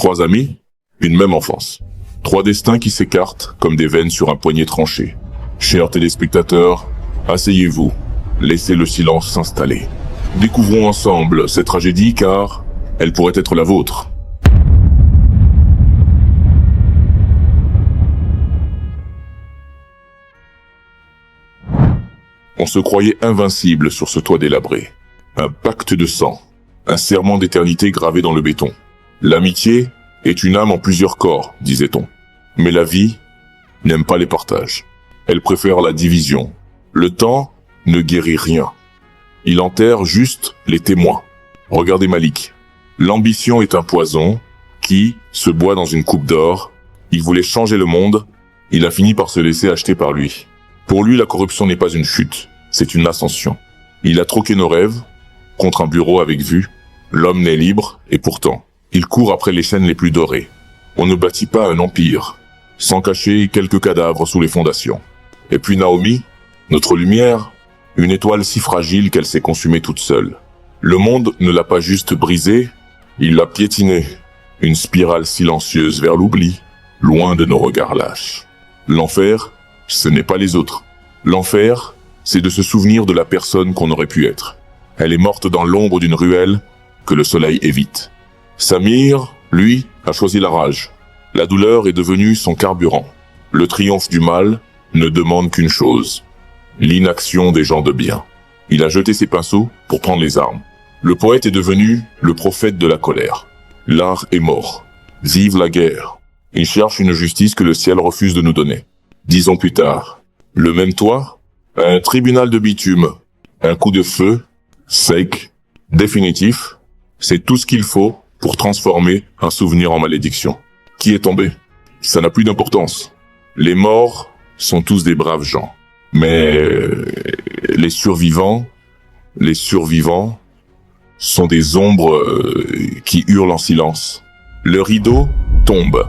Trois amis, une même enfance. Trois destins qui s'écartent comme des veines sur un poignet tranché. Chers téléspectateurs, asseyez-vous, laissez le silence s'installer. Découvrons ensemble cette tragédie car elle pourrait être la vôtre. On se croyait invincible sur ce toit délabré. Un pacte de sang, un serment d'éternité gravé dans le béton. L'amitié est une âme en plusieurs corps, disait-on. Mais la vie n'aime pas les partages. Elle préfère la division. Le temps ne guérit rien. Il enterre juste les témoins. Regardez Malik. L'ambition est un poison qui se boit dans une coupe d'or. Il voulait changer le monde. Il a fini par se laisser acheter par lui. Pour lui, la corruption n'est pas une chute, c'est une ascension. Il a troqué nos rêves contre un bureau avec vue. L'homme n'est libre et pourtant, il court après les chaînes les plus dorées. On ne bâtit pas un empire sans cacher quelques cadavres sous les fondations. Et puis Naomi, notre lumière, une étoile si fragile qu'elle s'est consumée toute seule. Le monde ne l'a pas juste brisée, il l'a piétinée. Une spirale silencieuse vers l'oubli, loin de nos regards lâches. L'enfer, ce n'est pas les autres. L'enfer, c'est de se souvenir de la personne qu'on aurait pu être. Elle est morte dans l'ombre d'une ruelle que le soleil évite. Samir, lui, a choisi la rage. La douleur est devenue son carburant. Le triomphe du mal ne demande qu'une chose, l'inaction des gens de bien. Il a jeté ses pinceaux pour prendre les armes. Le poète est devenu le prophète de la colère. L'art est mort. Vive la guerre. Il cherche une justice que le ciel refuse de nous donner. 10 ans plus tard, le même toit, un tribunal de bitume, un coup de feu, sec, définitif, c'est tout ce qu'il faut pour transformer un souvenir en malédiction. Qui est tombé? Ça n'a plus d'importance. Les morts sont tous des braves gens. Mais les survivants sont des ombres qui hurlent en silence. Le rideau tombe.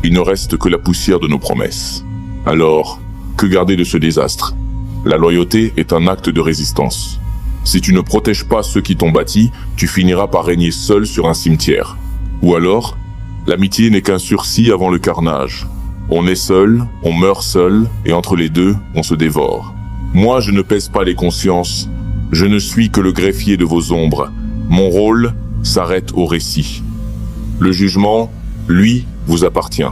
Il ne reste que la poussière de nos promesses. Alors, que garder de ce désastre? La loyauté est un acte de résistance. Si tu ne protèges pas ceux qui t'ont bâti, tu finiras par régner seul sur un cimetière. Ou alors, l'amitié n'est qu'un sursis avant le carnage. On est seul, on meurt seul, et entre les deux, on se dévore. Moi, je ne pèse pas les consciences. Je ne suis que le greffier de vos ombres. Mon rôle s'arrête au récit. Le jugement, lui, vous appartient.